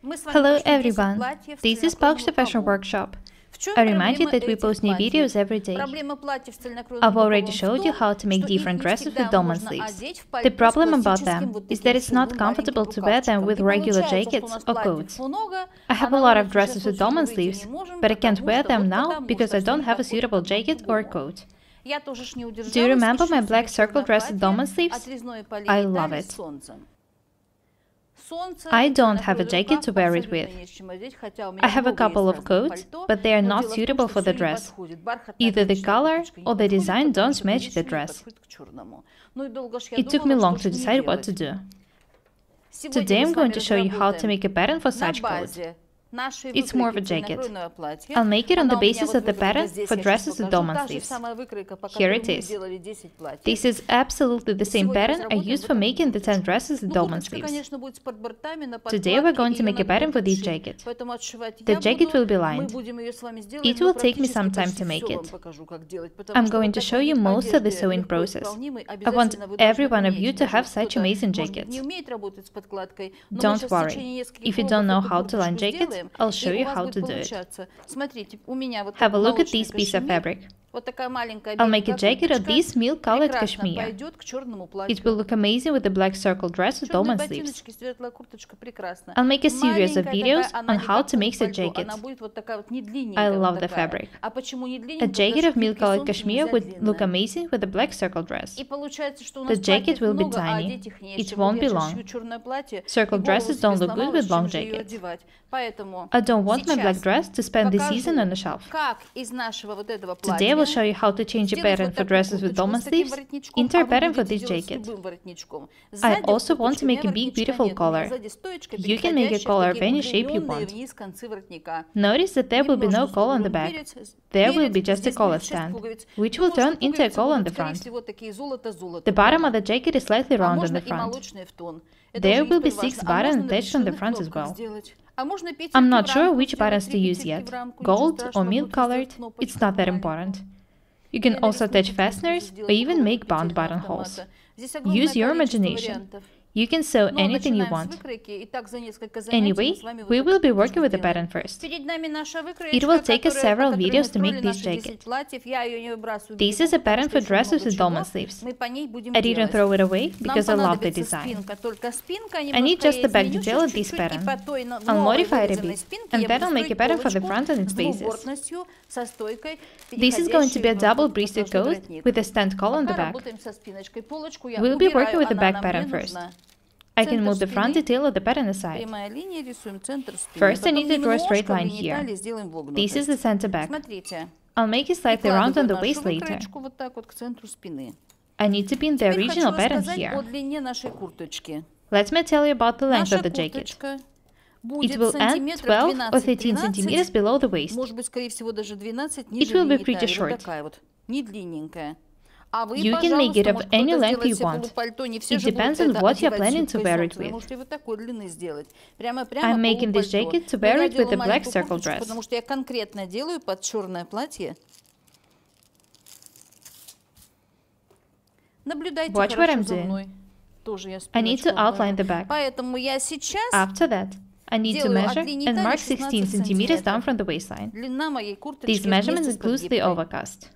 Hello everyone, this is Paukshte Fashion Workshop. I remind you that we post new videos every day. I've already showed you how to make different dresses with dolman sleeves. The problem about them is that it's not comfortable to wear them with regular jackets or coats. I have a lot of dresses with dolman sleeves, but I can't wear them now because I don't have a suitable jacket or a coat. Do you remember my black circle dress with dolman sleeves? I love it. I don't have a jacket to wear it with. I have a couple of coats, but they are not suitable for the dress. Either the color or the design don't match the dress. It took me long to decide what to do. Today I'm going to show you how to make a pattern for such coat. It's more of a jacket. I'll make it on the basis of the pattern for dresses with dolman sleeves. Here it is. This is absolutely the same pattern I used for making the 10 dresses with dolman sleeves. Today we're going to make a pattern for this jacket. The jacket will be lined. It will take me some time to make it. I'm going to show you most of the sewing process. I want every one of you to have such amazing jackets. Don't worry. If you don't know how to line jackets, I'll show you how to do it. Have a look at this piece of fabric. I'll make a jacket of this milk-colored cashmere. It will look amazing with the black circle dress with dolman sleeves. I'll make a series of videos on how to make the jacket. I love the fabric. A jacket of milk-colored cashmere would look amazing with a black circle dress. The jacket will be tiny. It won't be long. Circle dresses don't look good with long jackets. I don't want my black dress to spend the season on the shelf. Today I will show you how to change a pattern for dresses with dolman sleeves into a pattern for this jacket. I also want to make a big beautiful collar. You can make a collar of any shape you want. Notice that there will be no collar on the back. There will be just a collar stand, which will turn into a collar on the front. The bottom of the jacket is slightly round on the front. There will be 6 buttons attached on the front as well. I'm not sure which buttons to use yet, gold or milk-colored, it's not that important. You can also attach fasteners or even make bound buttonholes. Use your imagination. You can sew anything you want. Anyway, we will be working with the pattern first. It will take us several videos to make this jacket. This is a pattern for dresses with dolman sleeves. I didn't throw it away because I love the design. I need just the back detail of this pattern. I'll modify it a bit, and then I'll make a pattern for the front on its basis. This is going to be a double-breasted coat with a stand collar on the back. We'll be working with the back pattern first. I can move the front detail of the pattern aside. First, I need to draw a straight line here. This is the center back. I'll make it slightly round on the waist later. I need to pin the original pattern here. Let me tell you about the length of the jacket. It will end 12 or 13 centimeters below the waist. It will be pretty short. You can make it of any length you want. It depends on what you're planning to wear it with. I'm making this jacket to wear it with a black circle dress. Watch what I'm doing. I need to outline the back. After that, I need to measure and mark 16 centimeters down from the waistline. This measurement includes the overcast.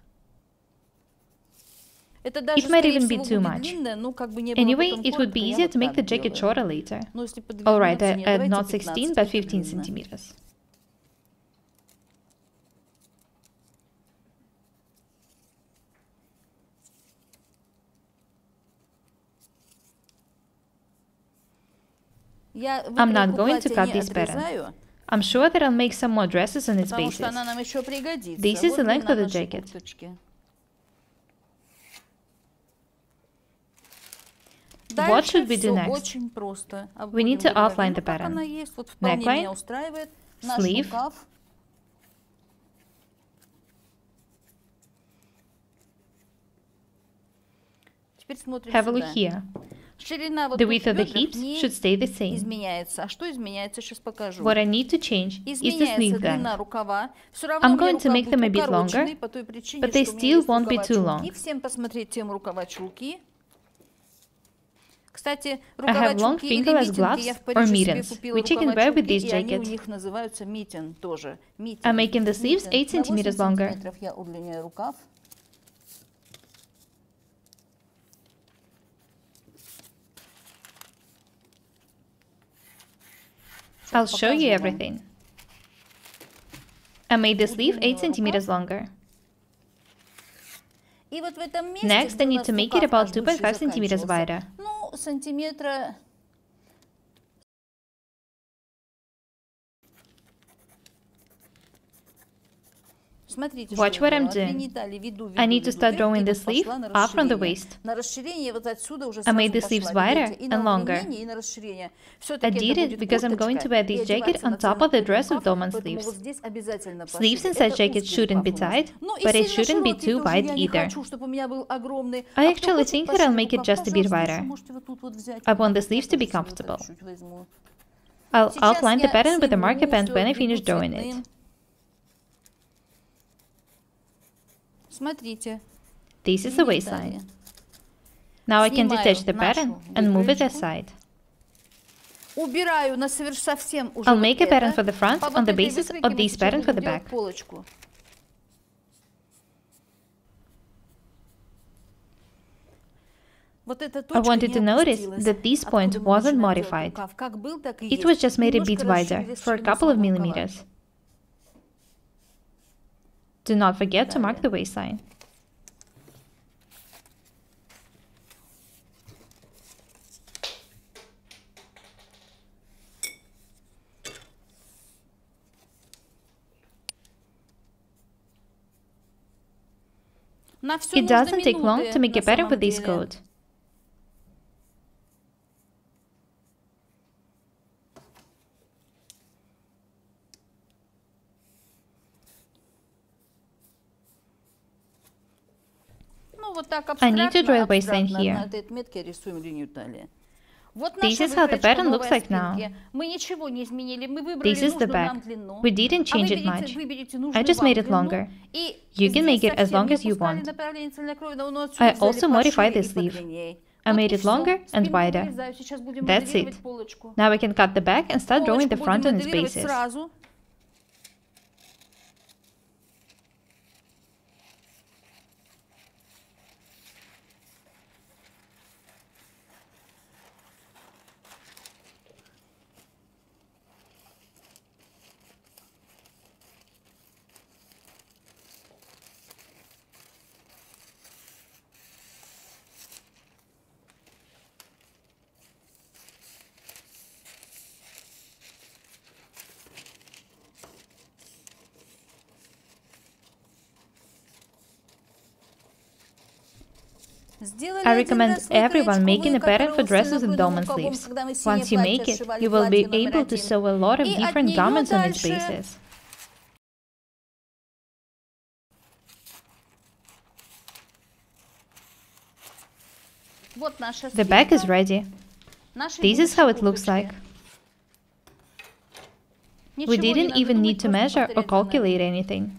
It might even be too much. Anyway, it would be easier to make the jacket shorter later. Alright, I add not 16 but 15 centimeters. I'm not going to cut this pattern. I'm sure that I'll make some more dresses on its basis. This is the length of the jacket. What should we do next? We need to outline the pattern. Neckline, sleeve, have a look here. The width of the hips should stay the same. What I need to change is the sleeve length. I'm going to make them a bit longer, but they still won't be too long. I have long fingerless gloves or mittens, which you can wear with this jacket. I'm making the sleeves 8 centimeters longer. I'll show you everything. I made the sleeve 8 centimeters longer. Next, I need to make it about 2.5 centimeters wider. Watch what I'm doing. I need to start drawing the sleeve up from the waist. I made the sleeves wider and longer. I did it because I'm going to wear this jacket on top of the dress with dolman sleeves. Sleeves inside jacket shouldn't be tight, but it shouldn't be too wide either. I actually think that I'll make it just a bit wider. I want the sleeves to be comfortable. I'll outline the pattern with a marker pen when I finish drawing it. This is the waistline. Now I can detach the pattern and move it aside. I'll make a pattern for the front on the basis of this pattern for the back. I wanted to notice that this point wasn't modified. It was just made a bit wider for a couple of millimeters. Do not forget to mark the waistline. It doesn't take long to make a pattern for this coat. I need to draw a waistline here. This is how the pattern looks like now. This is the back. We didn't change it much. I just made it longer. You can make it as long as you want. I also modified the sleeve. I made it longer and wider. That's it. Now we can cut the back and start drawing the front on its basis. I recommend everyone making a pattern for dresses with dolman sleeves. Once you make it, you will be able to sew a lot of different garments on its basis. The back is ready. This is how it looks like. We didn't even need to measure or calculate anything.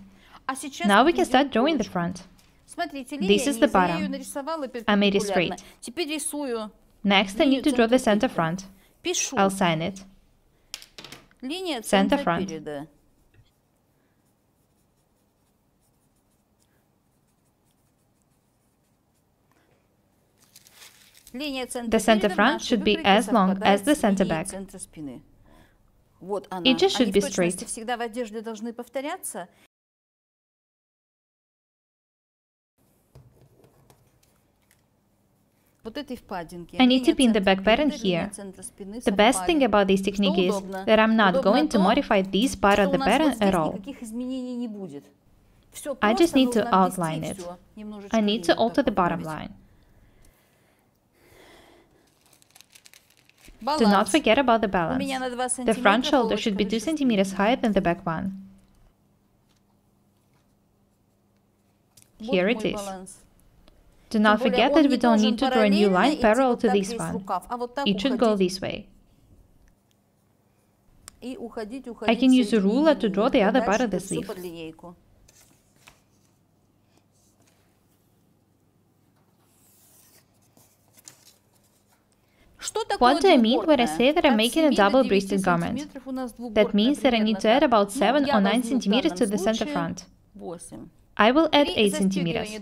Now we can start drawing the front. This is the bottom. I made it straight. Next, I need to draw the center front. I'll sign it. Center front. The center front should be as long as the center back. It just should be straight. I need to pin the back pattern here. The best thing about this technique is that I'm not going to modify this part of the pattern at all. I just need to outline it. I need to alter the bottom line. Do not forget about the balance. The front shoulder should be 2 centimeters higher than the back one. Here it is. Do not forget that we don't need to draw a new line parallel to this one. It should go this way. I can use a ruler to draw the other part of the sleeve. What do I mean when I say that I'm making a double-breasted garment? That means that I need to add about 7 or 9 centimeters to the center front. I will add 8 centimeters.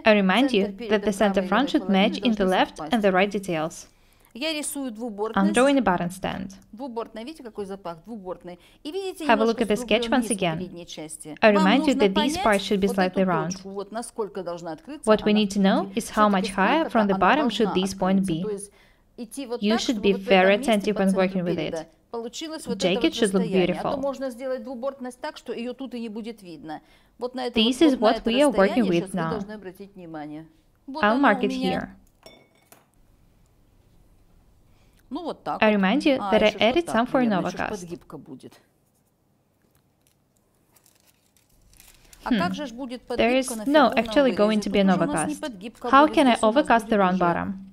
I remind you that the center front should match in the left and the right details. I'm drawing a button stand. Have a look at the sketch once again. I remind you that these parts should be slightly round. What we need to know is how much higher from the bottom should this point be. You should be very attentive when working with it. Jacket should look beautiful. This is what we are working with now. I'll mark it here. I remind you that I added some for an overcast. There is no actually going to be an overcast. How can I overcast the round bottom?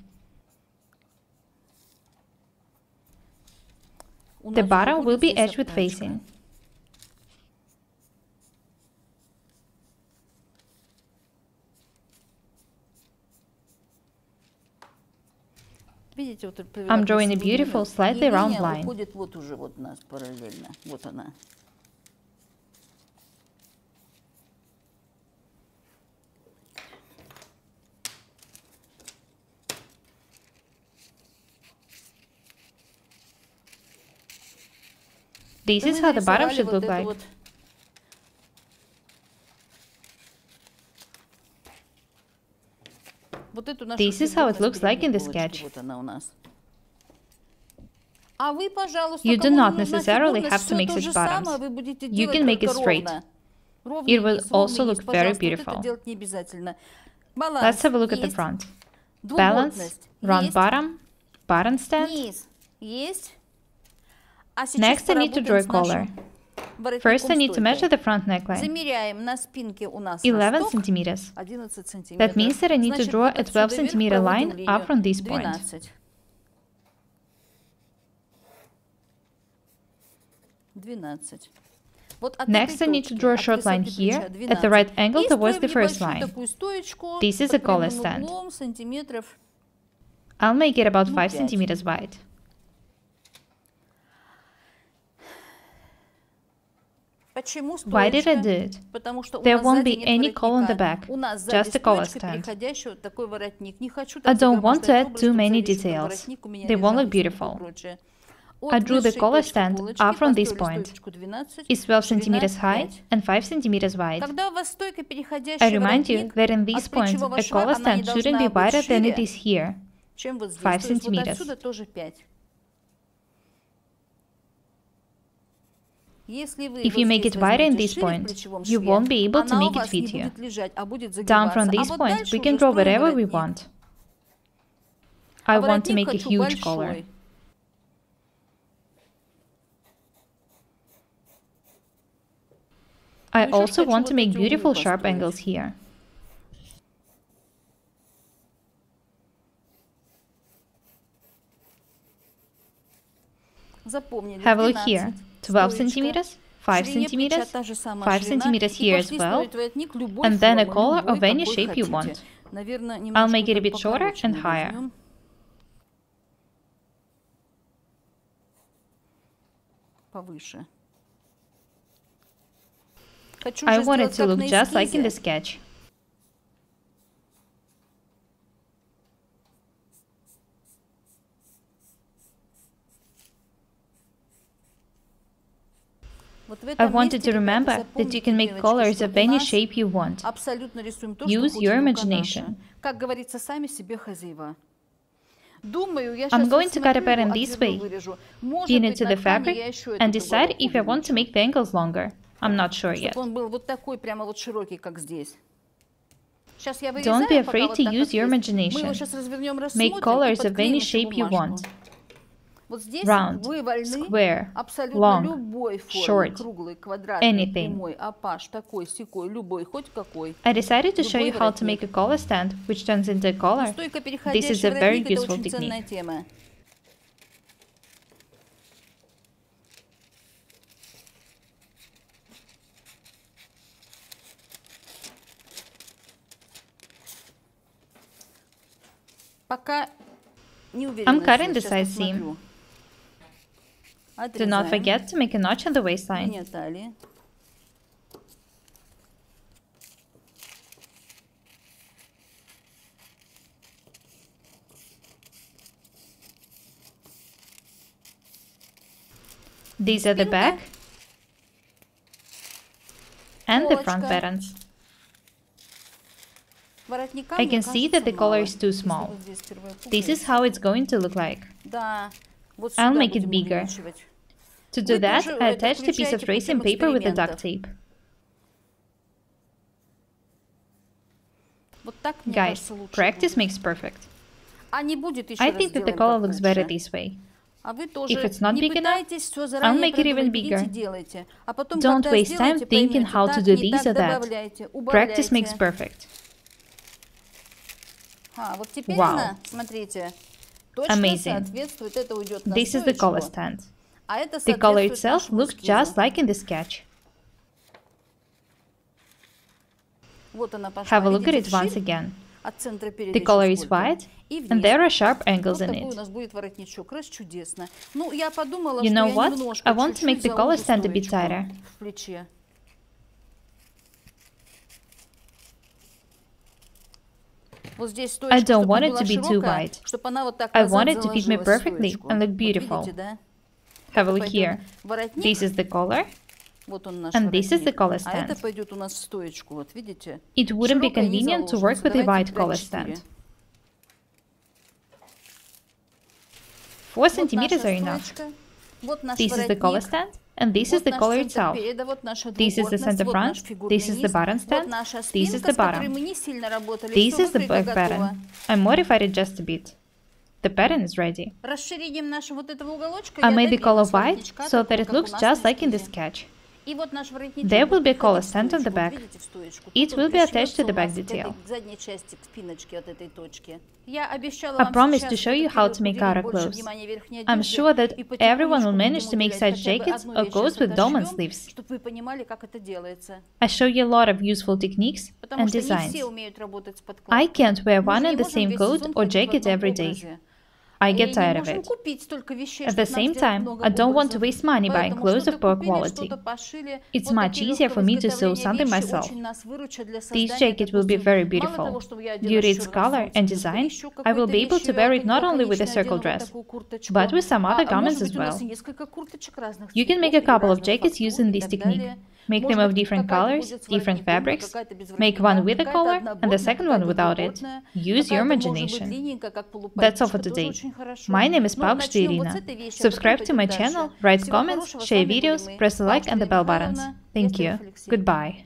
The bottom will be edged with facing. I'm drawing a beautiful, slightly round line. This is how the bottom should look like. This is how it looks like in the sketch. You do not necessarily have to make such bottoms. You can make it straight. It will also look very beautiful. Let's have a look at the front. Balance, round bottom, button stand. Next, I need to draw a collar. First, I need to measure the front neckline. 11 centimeters. That means that I need to draw a 12 centimeter line up from this point. Next, I need to draw a short line here, at the right angle towards the first line. This is a collar stand. I'll make it about 5 centimeters wide. Why did I do it? There won't be any collar on the back, just a collar stand. I don't want to add too many details. They won't look beautiful. I drew the collar stand up from this point. It's 12 centimeters high and 5 centimeters wide. I remind you that in this point, a collar stand shouldn't be wider than it is here, 5 centimeters. If you make it wider in this point, you won't be able to make it fit you. Down from this point, we can draw whatever we want. I want to make a huge collar. I also want to make beautiful sharp angles here. Have a look here. 12 centimeters, 5 centimeters, 5 centimeters here as well, and then a collar of any shape you want. I'll make it a bit shorter and higher. I want it to look just like in the sketch. I wanted to remember that you can make collars of any shape you want. Use your imagination. I'm going to cut a pattern this way, pin it to the fabric, and decide if I want to make the ankles longer. I'm not sure yet. Don't be afraid to use your imagination. Make collars of any shape you want. Round, square, long, short, anything. I decided to show you how to make a collar stand, which turns into a collar. This is a very useful technique. I'm cutting the side seam. Do not forget to make a notch on the waistline. These are the back and the front buttons. I can see that the collar is too small. This is how it's going to look like. I'll make it bigger. To do that, I attached a piece of tracing paper with a duct tape. Guys, practice makes perfect. I think that the collar looks better this way. If it's not big enough, I'll make it even bigger. Don't waste time thinking how to do this or that. Practice makes perfect. Wow. Amazing. This is the collar stand. The collar itself looks just like in the sketch. Have a look at it once again. The collar is wide, and there are sharp angles in it. You know what? I want to make the collar stand a bit tighter. I don't want it to be too wide. I want it to fit me perfectly and look beautiful. Have a look here. This is the collar, and this is the collar stand. It wouldn't be convenient to work with a wide collar stand. 4 centimeters are enough. This is the collar stand, and this is the collar itself. This is the center front, this is the button stand, this is the bottom. This is the back pattern. I modified it just a bit. The pattern is ready. I made the collar wide so that it looks just like in the sketch. There will be a collar stand on the back. It will be attached to the back detail. I promised to show you how to make outer clothes. I'm sure that everyone will manage to make such jackets or coats with dolman sleeves. I show you a lot of useful techniques and designs. I can't wear one and the same coat or jacket every day. I get tired of it. At the same time, I don't want to waste money buying clothes of poor quality. It's much easier for me to sew something myself. This jacket will be very beautiful. Due to its color and design, I will be able to wear it not only with a circle dress, but with some other garments as well. You can make a couple of jackets using this technique. Make them of different colors, different fabrics. Make one with a collar and the second one without it. Use your imagination. That's all for today. My name is Paukshte Irina. Subscribe to my channel, write comments, share videos, press the like and the bell buttons. Thank you. Goodbye.